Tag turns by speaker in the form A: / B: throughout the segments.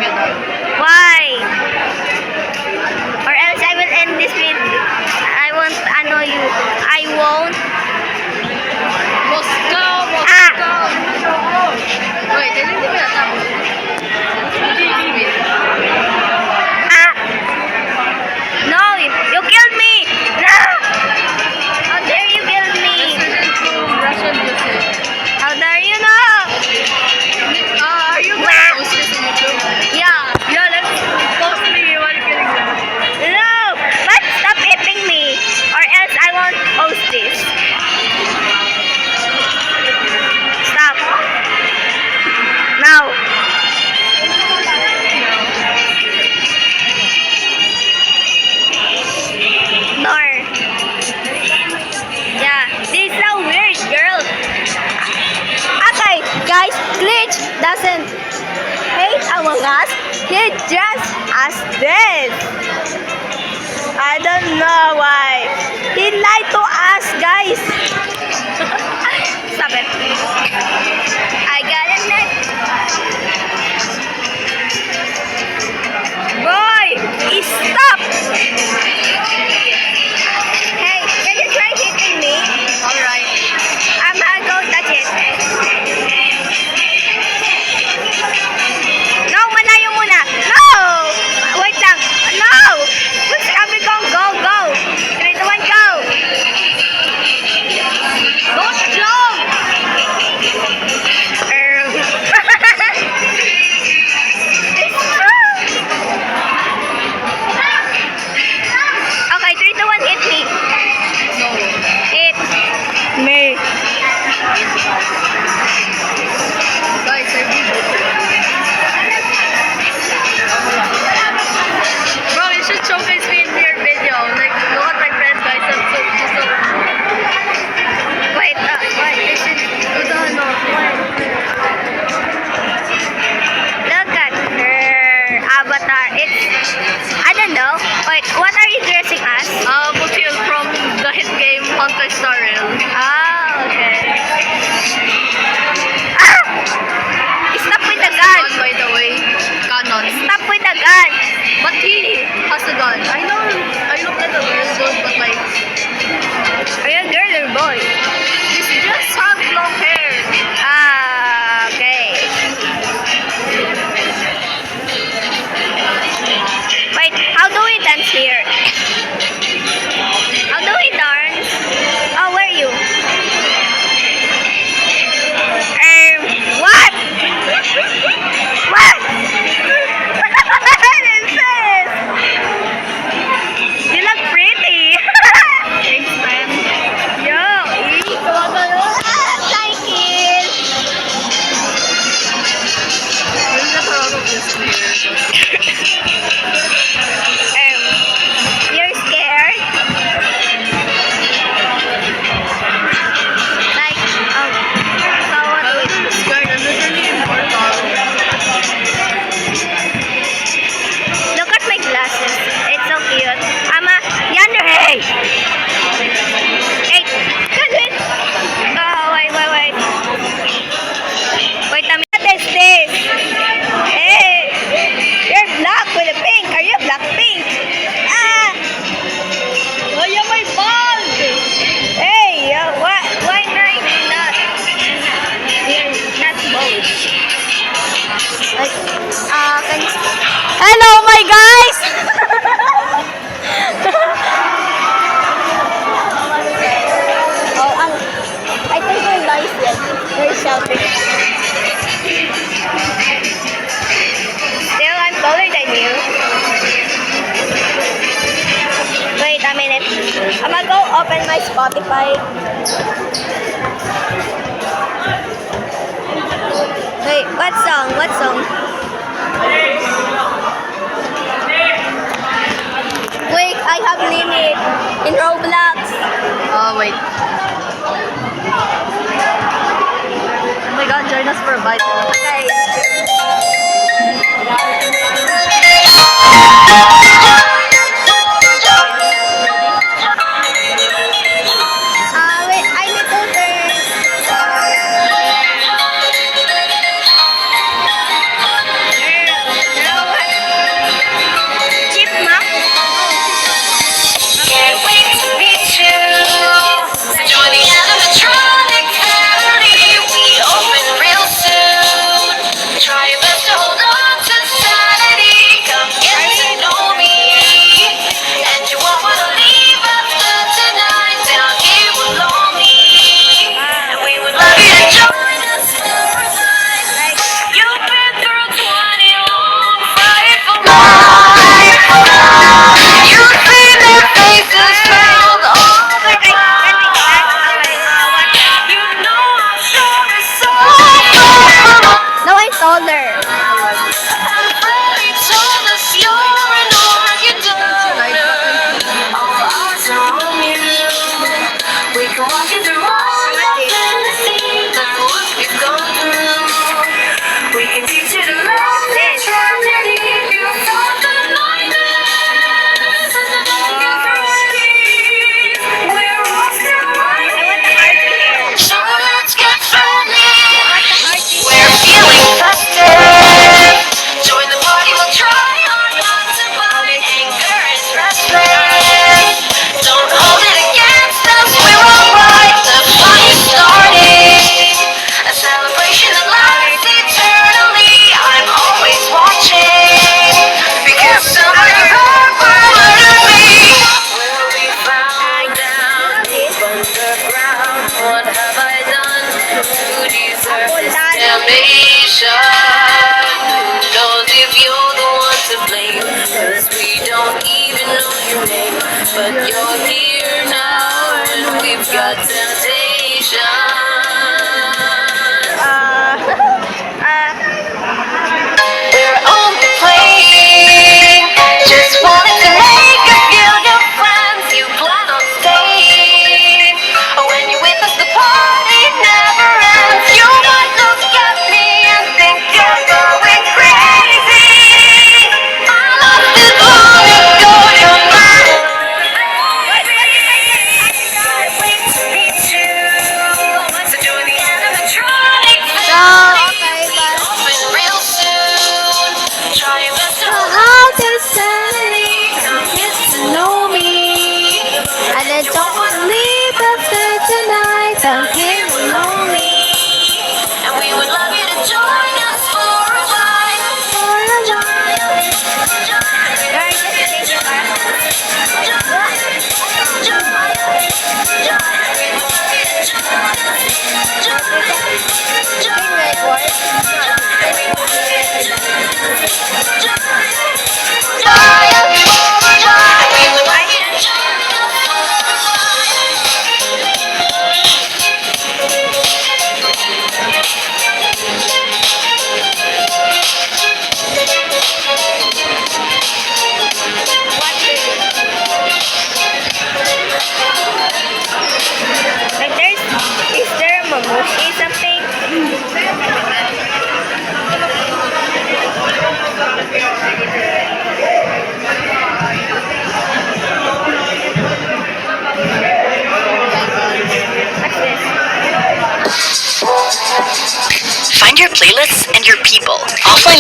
A: Why? Or else I will end this with I won't annoy you. I won't.
B: Moscow. Wait, hindi ba natapos?
A: No, you killed me. No. How dare you kill me?
B: Russian music.
A: How dare you know?
B: Are you gonna post this on YouTube?
A: Yeah.
B: Yeah, let's post me while killing them.
A: No, but stop hitting me, or else I won't post this. Stop. Now. Door. Yeah, this is so weird, girl. Okay, guys, Glitch doesn't hate Among Us. He just as this. I don't know why. He lied to us, guys. Stop it. I got a net. Boy, stop. Hey, can you try hitting me?
B: Alright.
A: I'm gonna go touch it. No, malayo muna. No! Wait lang. No! Sabi ko, go, go. 3, 2, 1, go.
B: Don't jump!
A: Okay, 3, 2, 1, hit me.
B: No.
A: Hit me.
B: Guys, I did it. Bro, you should showcase me in your video. Like, look at my friends, guys. I'm so
A: Wait, what?
B: They should do the ano.
A: Look at her avatar. It's, I don't know. Wait, what are you dressing as?
B: Putil from the hit game Hunter Star Rail.
A: Oh, okay. Ah! Stop with the gun.
B: Gun, by the way. Canon.
A: Stop with the gun.
B: But he has a gun. I know, I look at the girl though, but like,
A: Are you a girl or boy?
B: this just has long hair.
A: Ah, okay. Wait, how do we dance here? How do we dance? Oh, where are you? What? What? What is this? You look pretty.
B: Thanks, man.
A: Yo, like it.
B: There's a lot of this here.
A: You're scared? Like, so what do we do?
B: I'm scared. I'm literally immortal.
A: Look at my glasses. It's so cute. I'm a Yandere. Hey, can we? Oh, wait. Wait a minute. What is this? Hey, you're black with a pink. Are you black pink? Ah,
B: Oh, yeah, my ball!
A: hey, why not? You're not both. Like, can you... Hello, my guys! I think we're nice yet. We're shouting. Still, I'm taller than you. Wait a minute. I'm gonna go open my Spotify. Wait, what song? What song? Wait, I have limit in Roblox.
B: Oh, wait. Oh my god, join us for a bite.
A: Okay. Wait, I need to turn.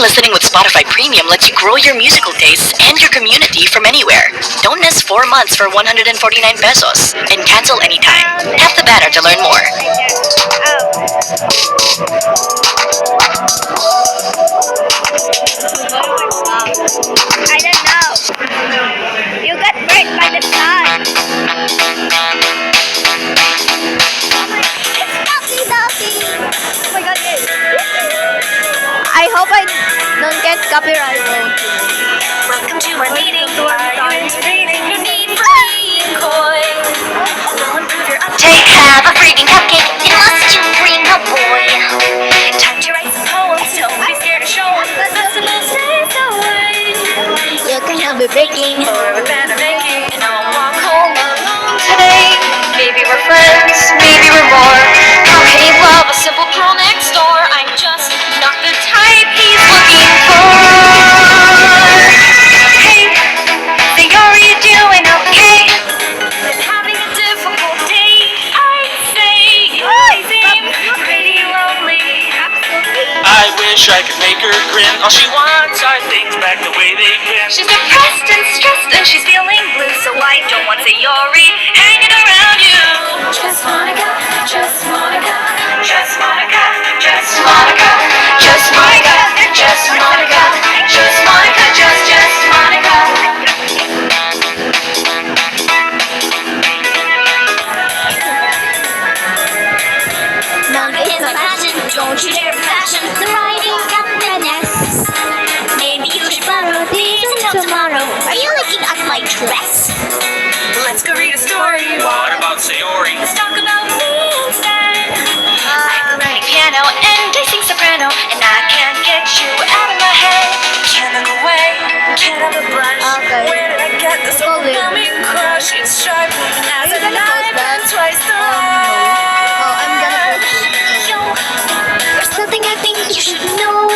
C: listening with Spotify Premium lets you grow your musical tastes and your community from anywhere. Don't miss 4 months for 149 pesos and cancel anytime. Tap the banner to learn more.
A: I don't know. You got burnt by the sun. It's Duffy. Oh my god, yes. I hope I don't get copyright.
C: Welcome to our meeting. Are you reading? You need free coin. Take, have a freaking cupcake. It must you bring a boy. Time to write some poems. Don't be scared to show 'em. That's the best days away.
A: You can have a breaking.
C: Or a banner making. And I'll walk home alone today. Maybe we're friends. Maybe we're more. How can he love a simple girl next door? I'm just not the type he's looking for. Hey, say, are you doing okay? Been having a difficult day. I'd say you seem pretty lonely.
D: I wish I could make her grin. All she wants are things back the way they've been.
C: She's depressed and stressed and she's feeling blue. So I don't want Sayori hanging around you. Just Monica, just Monica, just Monica, just Monica, just Monica, just Monica, just Monica, just Monica.
A: Monica is my passion. Don't you dare be passion. The writing got finesse. Maybe you should borrow these until tomorrow. Are you looking at my dress?
C: Let's go read a story.
D: What about Sayori?
C: Let's talk about me instead. I'm writing piano and I sing soprano, and I can't get you out of my head. Can't look away, can't have a blush.
A: Okay.
C: Where did I get this
A: Hold it.
C: overwhelming crush? It's sharp as
A: you
C: a
A: gonna post
C: knife
A: that?
C: and twice the
A: Oh, I'm gonna
C: light. Yo, there's something I think you should know.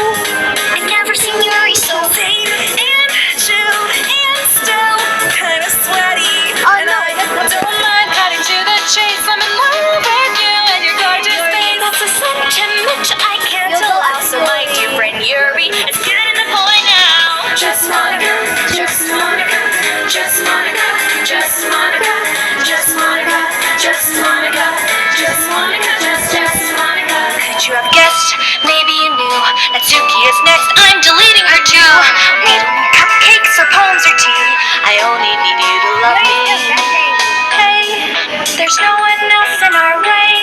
C: I've never seen Yuri so vain and chill and still kinda sweaty.
A: Oh,
C: And
A: no,
C: I
A: that's not-
C: don't mind cutting to the chase. I'm in love with you and your gorgeous face. That's a sentiment I can't
A: You'll
C: tell
A: go
C: out. So my dear friend Yuri, it's getting the point now. Just Monica, just Monica, just Monica, just Monica, just Monica, just Monica, just Monica, just Monica. Could you have guessed? Maybe you knew. Natsuki is next. I'm deleting her too. We don't need cupcakes or poems or tea. I only need you to love me. Hey, there's no one else in our way.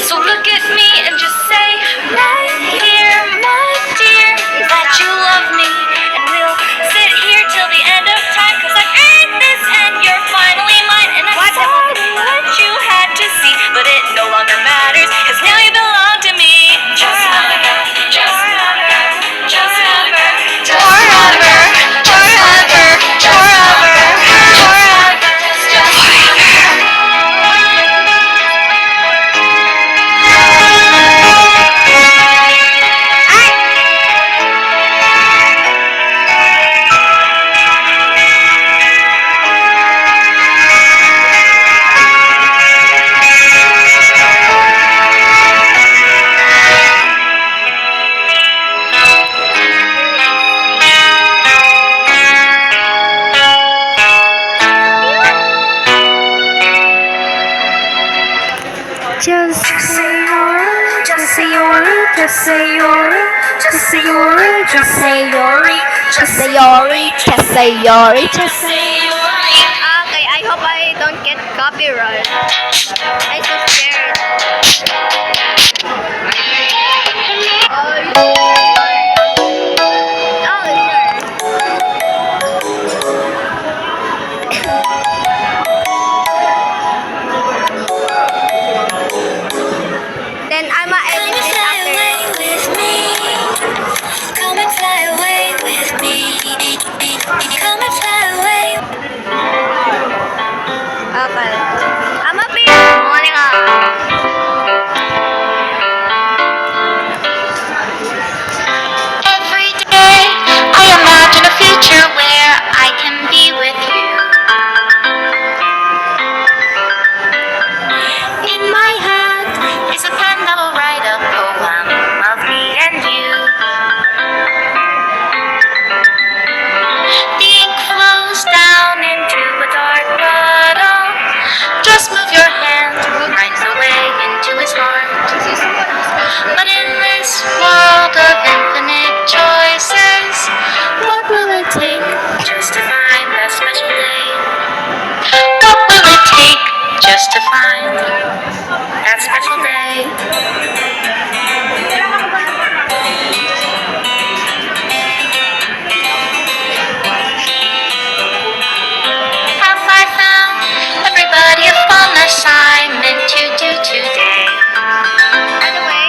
C: So look at me and just say, right here, my dear, that you love me. And we'll sit here till the end of time. 'Cause I earned this and you're finally mine. And I'm sorry what you had to see, but it no longer matters. 'Cause now you belong to me. Just Monica, just Monica, just Monica, forever, forever, forever, forever, just
A: Just Sayori, just Sayori, just Sayori, just Sayori, just Sayori, just Sayori, just Sayori, just Sayori. Okay, I hope I don't get copyright. I'm so scared. Then I'ma edit it after.
C: with me. Come and fly away with me. Come and fly away.
A: Okay. I'ma be Monica.
C: just to find that special day. Have I found everybody a fun assignment to do today?
B: Anyway,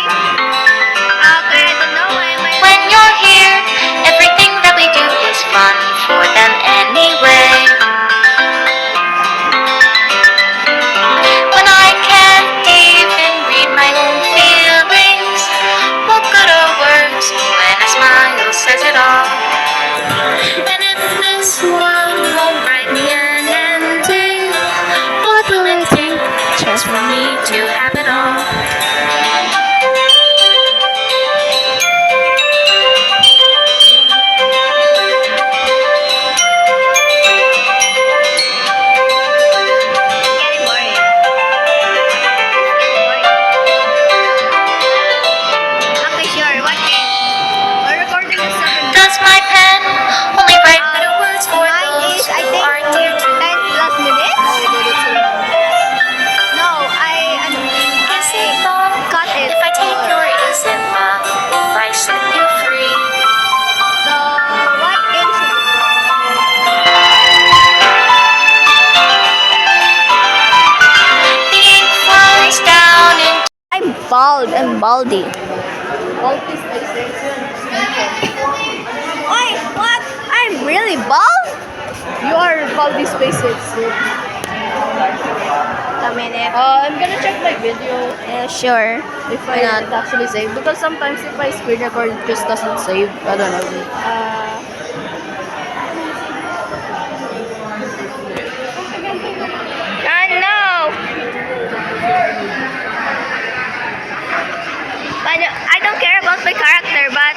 B: okay, I don't know why am I...
C: When you're here, everything that we do is fun for them anyway. When I can't even read my own feelings, what good are words when a smile says it all? And if this world won't write me an ending, what will it take just for me to have it all?
B: Getting boring. Okay, sure, what game? We're recording at 7.
C: Does my pen only write better words for
A: Mine
C: those
A: is, I
C: who
A: think,
C: are dear to
A: 10 plus minutes. No,
C: Is it wrong
A: cut it.
C: if I take your is it wrong if I set you free?
A: So, what game should
C: The ink flows down in
A: I'm bald. I'm baldy. Wait, what? I'm really bald?
B: You are Baldi Spaces.
A: A minute.
B: I'm gonna check my video
A: Yeah, sure.
B: if
A: Why not?
B: it actually saved. Because sometimes if I screen record, it just doesn't save. I don't know.
A: I know. I don't care about my character, but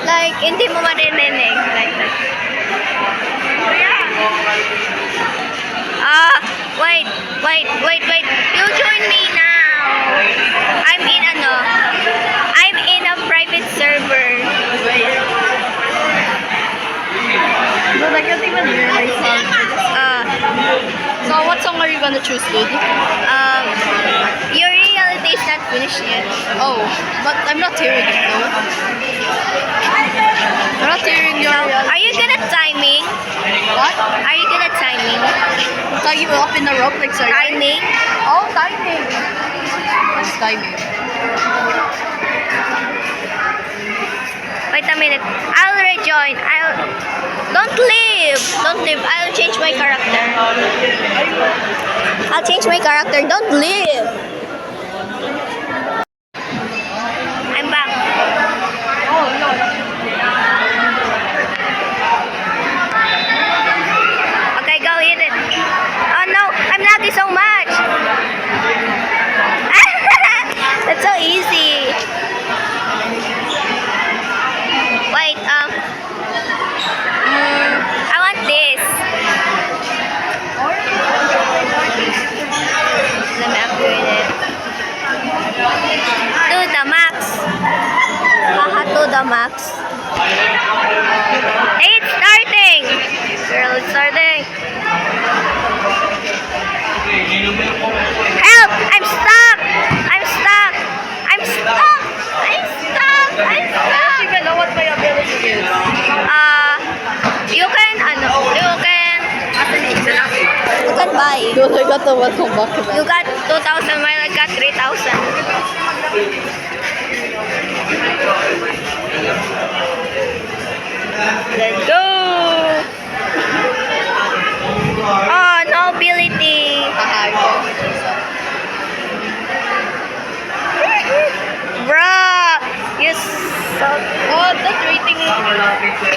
A: like hindi mo maririnig like that. Wait. You join me now. I'm in a private server.
B: Dude, I can't even realize how. So what song are you gonna choose, dude?
A: Your reality is not finished yet.
B: Oh, but I'm not hearing it though. I'm not hearing your
A: Are
B: reality.
A: you good at timing?
B: What?
A: Are you good at timing?
B: Tie you up in a rope like sorry.
A: Timing?
B: Oh, timing. What's timing?
A: Wait a minute. I'll rejoin. Don't leave. I'll change my character. I'll change my character. Don't leave. I'm back.
B: Oh, no.
A: Okay, go hit it. Oh no, I'm lagging so much. That's so easy. Wait, I want this. Let me upgrade it. To the max. Haha, to the max. Hey, it's starting. Girl, it's starting. Help! I'm stuck! I'm stuck! I'm stuck! I'm stuck! I'm
B: I don't
A: stuck!
B: even know what my ability is.
A: You can buy.
B: Dude, I got the welcome back.
A: You got 2,000 while I got 3,000. Let's go! Oh, no ability. Bruh, you suck.
B: Oh, that rating is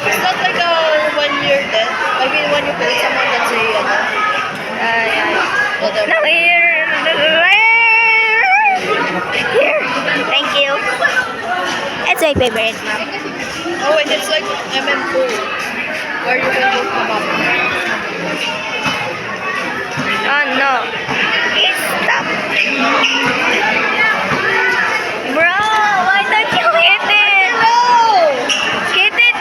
B: it's not like when you're dead. I mean, when you kill someone that's whatever.
A: No, here. Here. Thank you. It's my favorite map.
B: Oh, and it's like MM2 where you can move the map.
A: Oh no. It's stuck. Bro, why don't you hit it? Hit it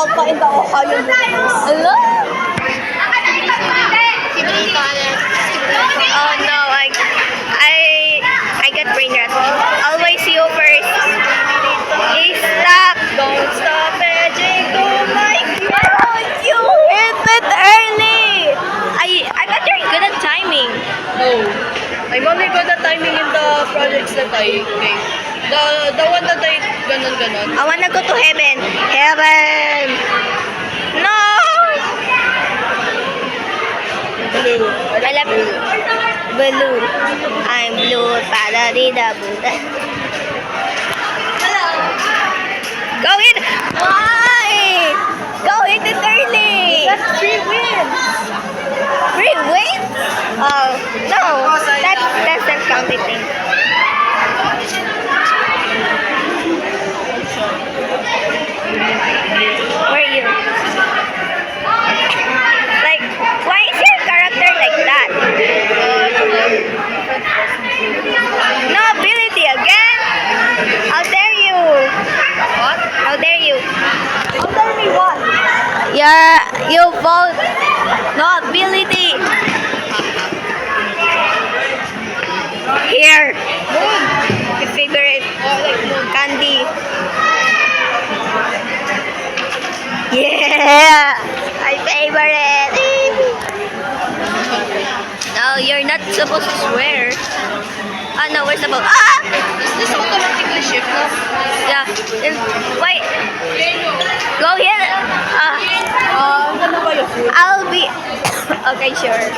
A: Opa in the Ohio universe. Hello? Oh no, I got brain rot. Always you first. Stop.
B: Don't stop edging. Oh my
A: Oh, you hit it early. I got very good at timing.
B: No. I'm only good at timing in the projects that I take. The one that I ganon.
A: I wanna go to heaven. Heaven. No.
B: Blue.
A: I love blue. I'm blue. Paladina Buddha. Go in. Why? Go hit it early.
B: That's 3 wins.
A: Free win? Oh, no. That's the counting thing. Where are you? Like, why is your character like that? No ability again? How dare you?
B: What?
A: How dare you?
B: Don't tell me what.
A: You vote. No ability. Here. My favorite candy. Yeah, my favorite. No, you're not supposed to swear. Ah, no, we're supposed. Ah!
B: Is this automatically shift now?
A: Yeah. Wait. Go here.
B: Ano ba yung food?
A: I'll be. Okay, sure.